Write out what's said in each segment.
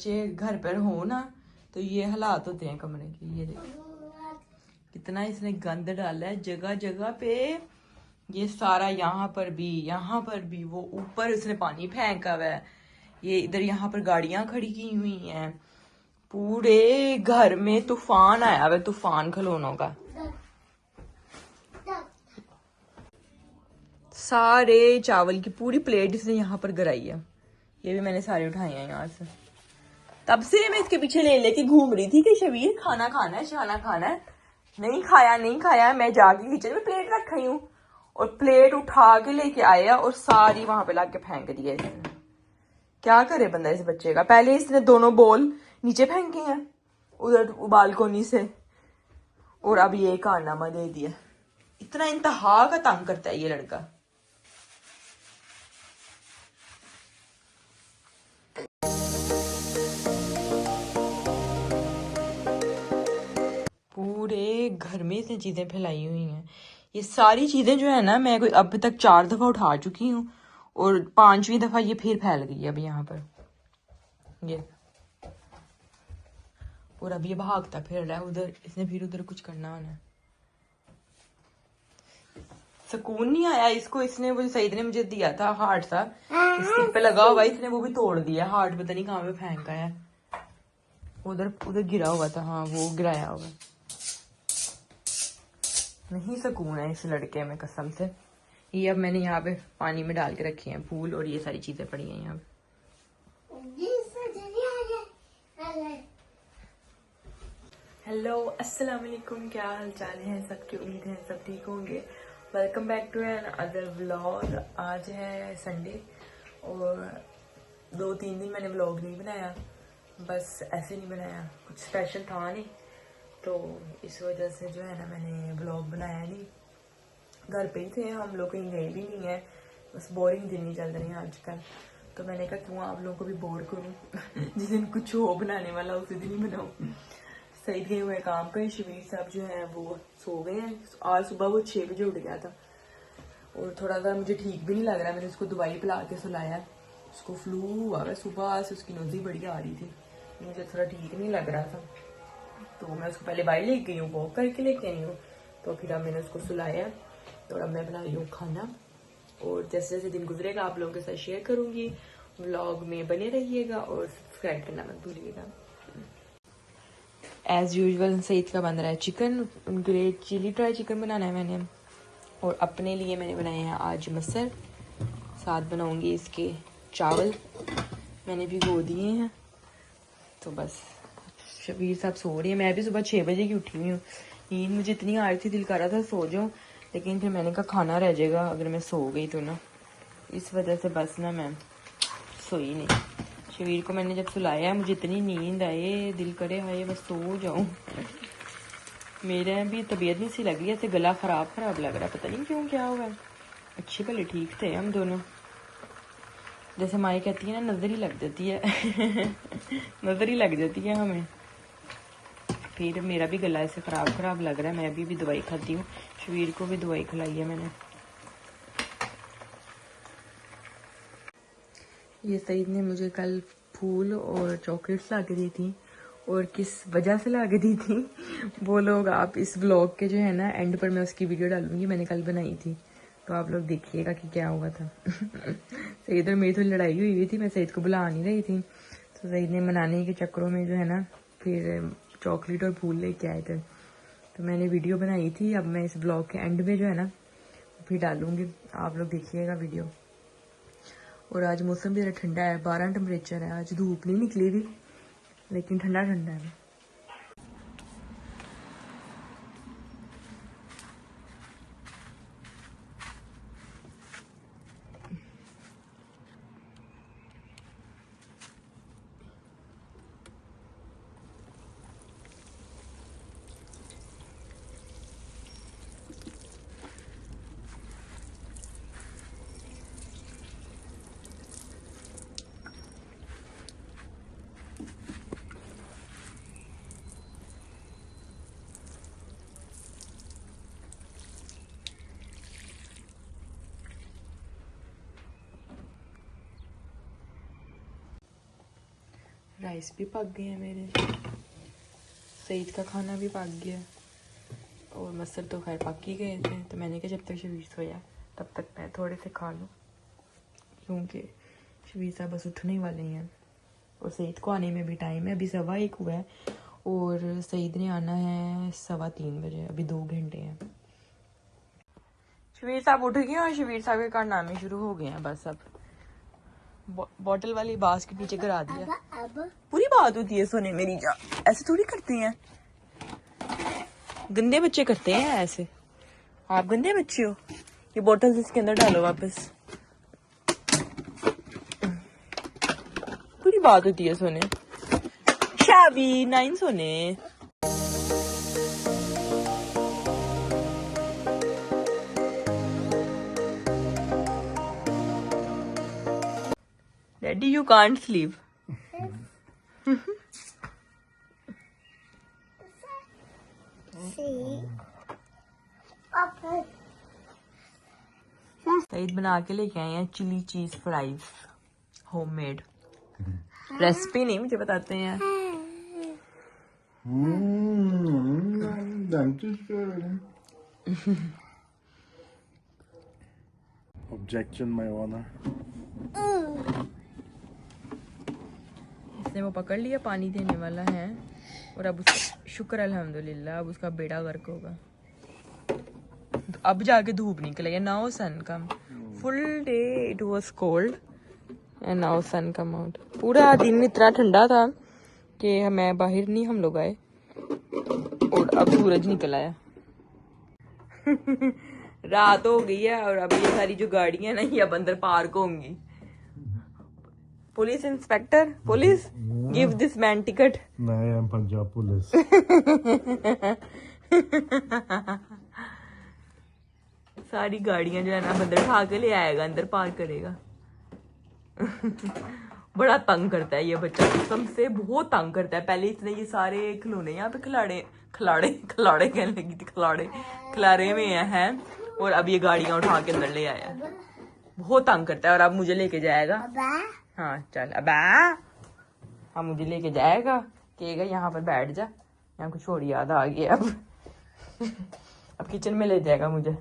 बच्चे घर पर हो ना तो ये हालात होते हैं कमरे के। ये देखो कितना इसने गंद डाला है जगह जगह पे। ये सारा यहाँ पर भी वो ऊपर इसने पानी फेंका हुआ है। ये इधर यहाँ पर गाड़ियां खड़ी की हुई हैं। पूरे घर में तूफान आया हुआ, तूफान खिलौनों का। सारे चावल की पूरी प्लेट इसने यहाँ पर गिराई है। ये भी मैंने सारे उठाए हैं यहाँ से। तब से मैं इसके पीछे ले लेके घूम रही थी कि शबीर खाना खाना है, खाना खाना है। नहीं खाया। मैं जाके किचन में प्लेट रखी हूँ और प्लेट उठा के लेके आया और सारी वहां पे लाके फेंक दी है इसने। क्या करे बंदा इस बच्चे का। पहले इसने दोनों बोल नीचे फेंके हैं उधर बालकोनी से, और अब ये कारनामा दे दिया। इतना इंतहा का तंग करता है ये लड़का। पूरे घर में इसने चीजें फैलाई हुई हैं। ये सारी चीजें जो है ना, मैं कोई अब तक 4 दफा उठा चुकी हूँ और 5वीं दफा ये फिर फैल गई है अभी यहाँ पर ये। और अब ये भागता फिर रहा है उधर, इसने फिर उधर कुछ करना होना। सुकून नहीं आया इसको। इसने वो सईद ने मुझे दिया था हार्ट सा, इसके पे लगा हुआ, इसने वो भी तोड़ दिया। हार्ट पता नहीं कहाँ पे फेंका है। उधर गिरा हुआ था। हाँ वो गिराया हुआ। नहीं सुकून है इस लड़के में कसम से। ये अब मैंने यहाँ पे पानी में डाल के रखे हैं फूल, और ये सारी चीजें पड़ी हैं यहाँ पे। हेलो अस्सलाम वालेकुम, क्या हाल चाल है सबकी। उम्मीद है सब ठीक होंगे। Welcome back to another vlog. आज है संडे और 2-3 दिन मैंने व्लॉग नहीं बनाया, बस ऐसे नहीं बनाया, कुछ स्पेशल था नहीं, तो इस वजह से जो है ना मैंने व्लॉग बनाया नहीं। घर पे ही थे हम लोग, कहीं गए भी नहीं है, बस बोरिंग दिन ही चल रहे हैं आजकल। तो मैंने कहा क्यों आप लोगों को भी बोर करूं जिस दिन कुछ हो बनाने वाला उसी दिन ही बनाऊं। सईद गए हुए काम पे, शबीर साहब जो है वो सो गए हैं। आज सुबह वो 6 बजे उठ गया था और थोड़ा सा मुझे ठीक भी नहीं लग रहा। मैंने उसको दवाई पिला के सुलाया। उसको फ्लू हुआ है, सुबह से उसकी नोज़ी बड़ी आ रही थी, मुझे थोड़ा ठीक नहीं लग रहा था। तो मैं उसको पहले बाहर लेके गई हूँ, वॉक करके लेके आई हूँ, तो फिर अब मैंने उसको सुलाया और अब मैं बना रही हूँ खाना। और जैसे जैसे दिन गुजरेगा आप लोगों के साथ शेयर करूंगी। व्लॉग में बने रहिएगा और सब्सक्राइब करना मत भूलिएगा। एज यूजुअल सईद का बन रहा है चिकन, उनके लिए चिली ड्राई चिकन बनाना है मैंने, और अपने लिए मैंने बनाए हैं आज मसर। साथ बनाऊंगी इसके चावल, मैंने भिगो दिए हैं। तो बस शबीर साहब सो रही है। मैं भी सुबह 6 बजे की उठी हुई हूँ। नींद मुझे इतनी आ रही थी, दिल कर रहा था सो जाऊँ, लेकिन फिर मैंने कहा खाना रह जाएगा अगर मैं सो गई तो ना, इस वजह से बस ना मैं सोई नहीं। शबीर को मैंने जब सुलाया मुझे इतनी नींद आए, दिल करे हाय बस सो जाऊँ। मेरे भी तबीयत नहीं सी लग रही है, ऐसे गला खराब लग रहा है, पता नहीं क्यों क्या हुआ है। अच्छे भले ठीक थे हम दोनों, जैसे माई कहती है ना नजर ही लग जाती है नजर ही लग जाती है हमें। फिर मेरा भी गला ऐसे खराब लग रहा है। मैं अभी भी दवाई खाती हूँ, शबीर को भी दवाई खिलाई है मैंने। ये सईद ने मुझे कल फूल और चॉकलेट्स ला के दी थी, और किस वजह से ला के दी थी वो लोग आप इस व्लॉग के जो है ना एंड पर मैं उसकी वीडियो डालूंगी। मैंने कल बनाई थी तो आप लोग देखिएगा कि क्या हुआ था सईद और मेरी थोड़ी लड़ाई हुई थी, मैं सईद को बुला नहीं रही थी, तो सईद ने मनाने के चक्करों में जो है ना फिर चॉकलेट और फूल लेके आए थे, तो मैंने वीडियो बनाई थी। अब मैं इस ब्लॉग के एंड में जो है ना फिर डालूंगी, आप लोग देखिएगा वीडियो। और आज मौसम भी ठंडा है, 12 टेम्परेचर है। आज धूप नहीं निकली थी लेकिन ठंडा है। राइस भी पक गए हैं मेरे, सईद का खाना भी पक गया और मसल तो खैर पक ही गए थे। तो मैंने कहा जब तक शबीर सोया तब तक मैं थोड़े से खा लूँ, क्योंकि शबीर साहब बस उठने वाले हैं और सईद को आने में भी टाइम है। अभी 1:15 हुआ है और सईद ने आना है 3:15 बजे, अभी 2 घंटे हैं। शबीर साहब उठ गए और शबीर साहब के कारनामे शुरू हो गए हैं। बस अब बॉटल वाली बास के पीछे गिरा दिया। पूरी बात होती है सोने मेरी, जा ऐसे थोड़ी करते हैं, गंदे बच्चे करते हैं ऐसे। आप गंदे बच्चे हो। ये बॉटल इसके अंदर डालो वापस। पूरी बात होती है सोने। शाबी 9 सोने। Daddy, you can't sleep. Saeed बना के लेके आए हैं chilli cheese fries, homemade. Recipe नहीं मुझे बताते हैं। Objection, my honor. इसने वो पकड़ लिया, पानी देने वाला है और अब उसका शुक्र अल्हम्दुलिल्लाह, अब उसका बेड़ा गर्क होगा। अब जाके धूप निकल गया, now sun come. Full day it was cold and now sun come out. पूरा दिन इतना ठंडा था कि मैं बाहर नहीं हम लोग आए और अब सूरज निकल आया। रात हो गई है और अब ये सारी जो गाड़ियां ना ये अब अंदर पार्क होंगी। Police inspector, police give this man ticket. I am Punjab police. सारी गाड़ियां जो है ना अंदर उठा के ले आएगा, अंदर पार्क करेगा। बड़ा तंग करता है ये बच्चा, कसम से बहुत तंग करता है। पहले इसने ये सारे खिलौने यहाँ पे खिलाड़े कहने लगी थी, खिलारे में है और अब ये गाड़ियां उठा के अंदर ले आया। बहुत तंग करता है और अब मुझे लेके जाएगा। हाँ चल अब हाँ मुझे लेके जाएगा, कहेगा यहाँ पर बैठ जा। यहाँ कुछ और याद आ गया अब किचन में ले जाएगा मुझे।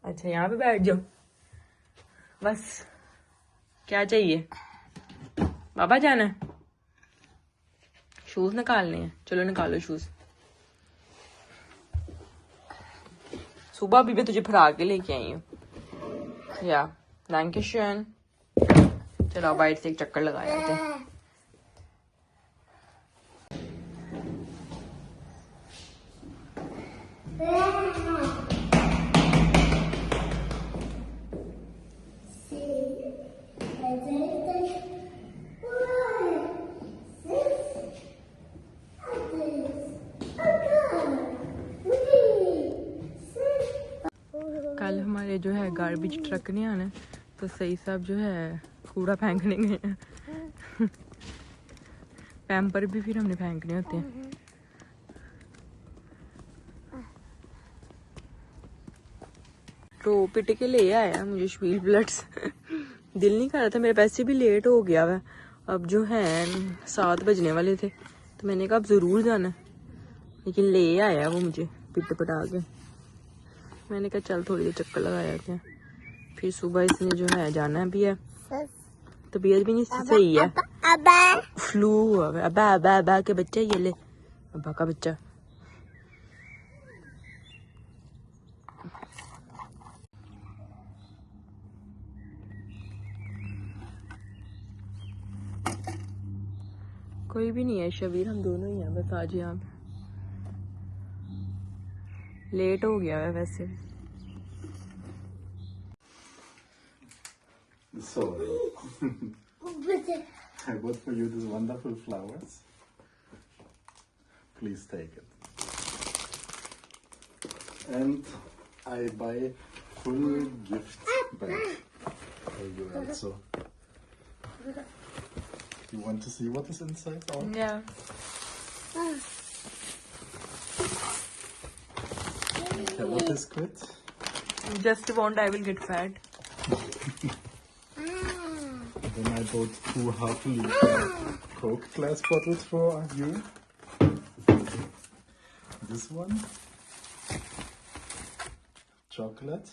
अच्छा यहाँ पे बैठ जाओ बस। क्या चाहिए? बाबा जाना है? शूज निकालने हैं, चलो निकालो शूज। सुबह भी मैं तुझे फरा के लेके आई हूँ या लैंकेशन। चलो बाइट से एक चक्कर लगाया थे। कल हमारे जो है गार्बेज ट्रक नहीं आना, तो सही साहब जो है कूड़ा फेंकने गए हैं। पैम्पर भी फिर हमने फेंकने होते हैं। तो पिट के ले आया मुझे शबील ब्लड्स। दिल नहीं कर रहा था, मेरे पैसे भी लेट हो गया हुआ। अब जो है 7 बजने वाले थे तो मैंने कहा अब जरूर जाना, लेकिन ले आया वो मुझे पिट पटा के। मैंने कहा चल थोड़ी देर चक्कर लगाया क्या। फिर सुबह इसने जो है जाना भी है, तबीयत भी नहीं सही है, फ्लू हुआ है। अबा के बच्चा, ये ले अब्बा का बच्चा। कोई भी नहीं है शबीर, हम दोनों ही हैं बस आज यहाँ पे। लेट हो गया है वैसे। Sorry. I bought for you these wonderful flowers. Please take it. And I buy full gift bag for you also. You want to see what is inside? Yeah. Okay, what is quit? Just want I will get fat. Then I I bought 2 half-liter Coke glass bottles for you. This one, chocolate.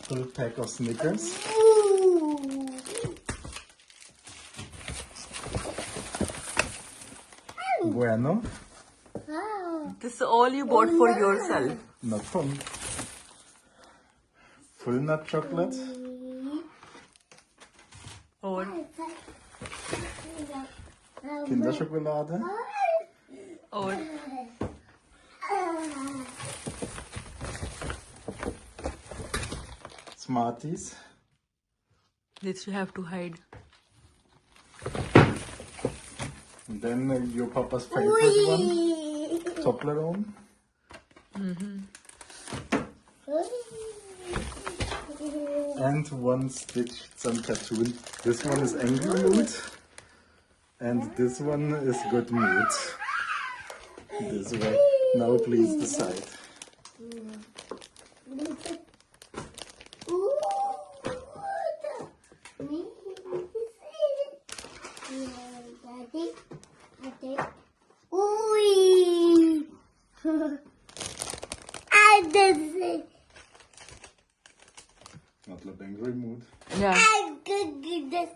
Full pack of Snickers. Bueno. This is all you bought for yourself. Not fun. Full nut chocolate. Or Kinderschokolade. or Smarties. this you have to hide. And then your papa's favorite one, Toblerone. And one Stitch some cartoon. This one is angry mood. And this one is good mood. This way. Now please decide. Not like angry mood. Yeah. I could do this.